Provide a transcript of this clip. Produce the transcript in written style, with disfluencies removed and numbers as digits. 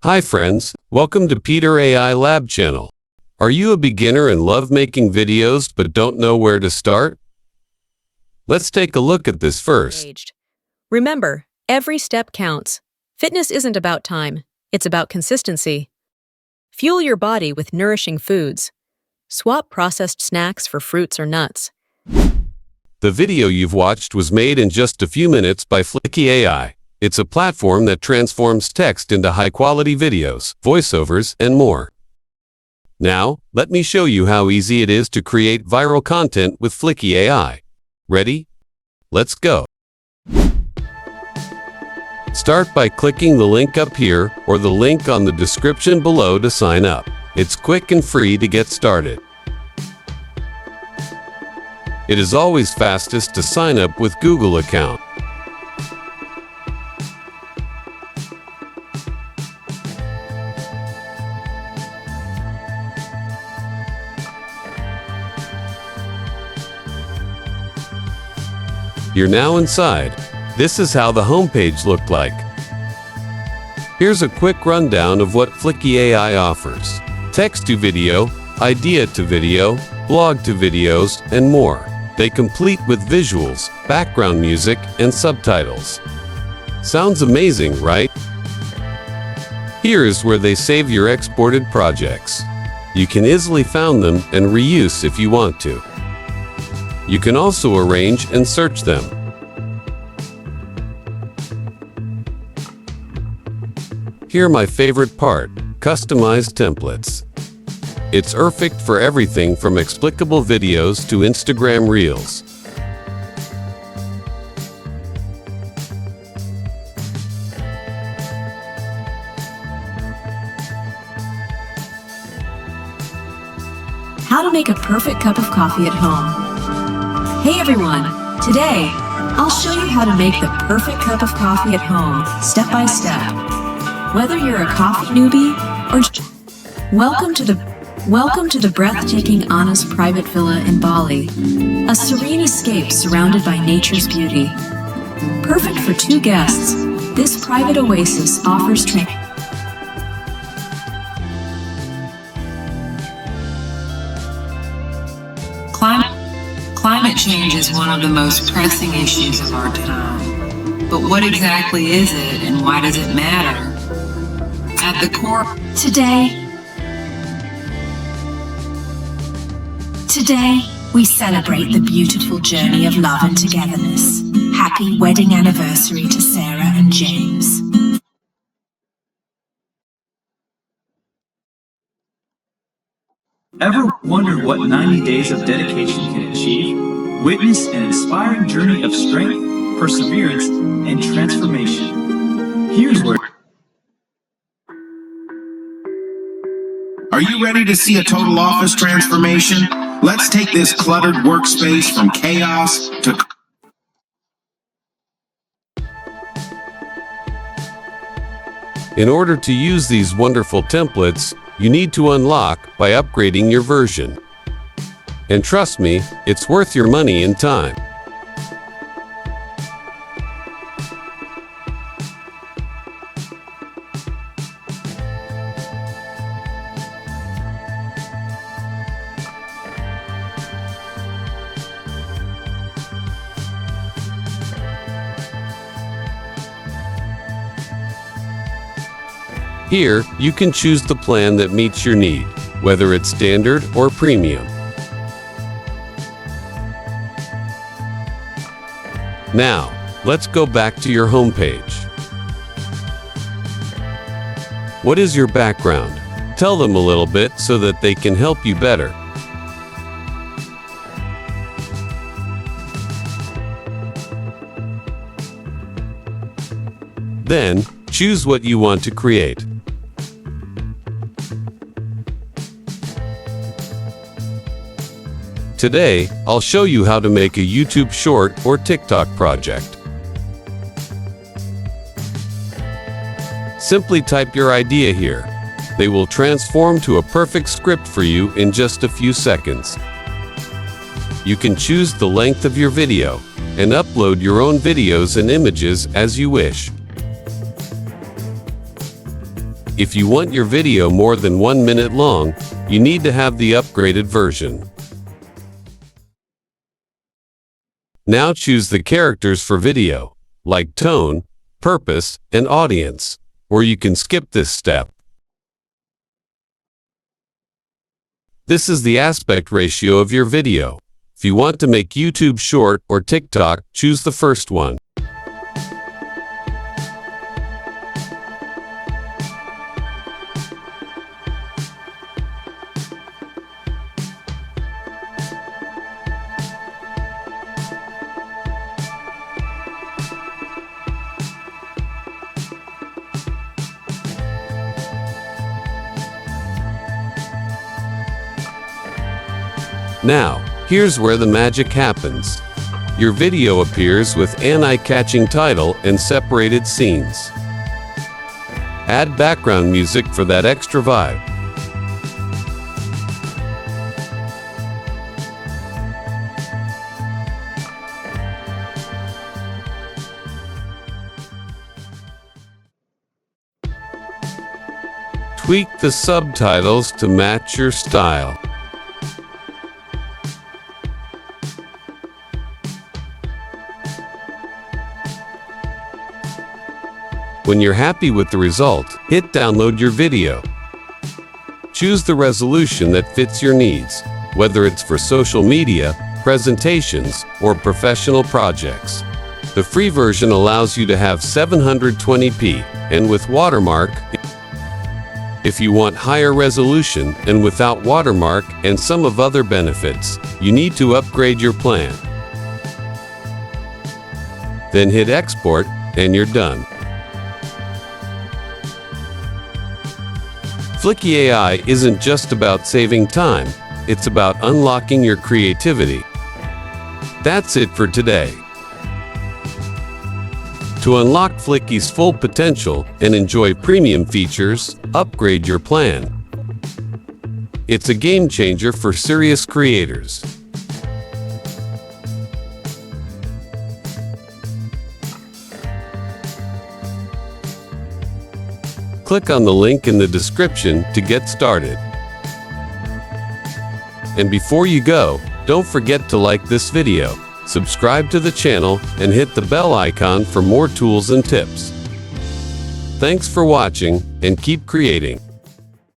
Hi friends, welcome to Peter AI Lab channel. Are you a beginner and love making videos but don't know where to start? Let's take a look at this first. Remember, every step counts. Fitness isn't about time, it's about consistency. Fuel your body with nourishing foods. Swap processed snacks for fruits or nuts. The video you've watched was made in just a few minutes by Fliki AI. It's a platform that transforms text into high-quality videos, voiceovers, and more. Now, let me show you how easy it is to create viral content with Fliki AI. Ready? Let's go. Start by clicking the link up here or the link on the description below to sign up. It's quick and free to get started. It is always fastest to sign up with Google account. You're now inside. This is how the homepage looked like. Here's a quick rundown of what Fliki AI offers. Text to video, idea to video, blog to videos, and more. They complete with visuals, background music, and subtitles. Sounds amazing, right? Here is where they save your exported projects. You can easily find them and reuse if you want to. You can also arrange and search them. Here my favorite part, customized templates. It's perfect for everything from explicable videos to Instagram Reels. How to make a perfect cup of coffee at home. Hey everyone! Today, I'll show you how to make the perfect cup of coffee at home, step by step. Whether you're a coffee newbie or welcome to the breathtaking Anna's private villa in Bali, a serene escape surrounded by nature's beauty. Perfect for 2 guests, this private oasis offers Climate change is one of the most pressing issues of our time. But what exactly is it and why does it matter? At the core, Today, we celebrate the beautiful journey of love and togetherness. Happy wedding anniversary to Sarah and James. Ever wondered what 90 days of dedication can achieve? Witness an inspiring journey of strength, perseverance, and transformation. Here's where... Are you ready to see a total office transformation? Let's take this cluttered workspace from chaos to... In order to use these wonderful templates, you need to unlock by upgrading your version. And trust me, it's worth your money and time. Here, you can choose the plan that meets your need, whether it's standard or premium. Now, let's go back to your homepage. What is your background? Tell them a little bit so that they can help you better. Then, choose what you want to create. Today, I'll show you how to make a YouTube short or TikTok project. Simply type your idea here. They will transform to a perfect script for you in just a few seconds. You can choose the length of your video and upload your own videos and images as you wish. If you want your video more than 1 minute long, you need to have the upgraded version. Now choose the characters for video, like tone, purpose, and audience, or you can skip this step. This is the aspect ratio of your video. If you want to make YouTube Short or TikTok, choose the first one. Now, here's where the magic happens. Your video appears with an eye-catching title and separated scenes. Add background music for that extra vibe. Tweak the subtitles to match your style. When you're happy with the result, hit download your video. Choose the resolution that fits your needs, whether it's for social media, presentations, or professional projects. The free version allows you to have 720p, and with watermark. If you want higher resolution and without watermark and some of other benefits, you need to upgrade your plan. Then hit export, and you're done. Fliki AI isn't just about saving time, it's about unlocking your creativity. That's it for today. To unlock Fliki's full potential and enjoy premium features, upgrade your plan. It's a game changer for serious creators. Click on the link in the description to get started. And before you go, don't forget to like this video, subscribe to the channel, and hit the bell icon for more tools and tips. Thanks for watching, and keep creating.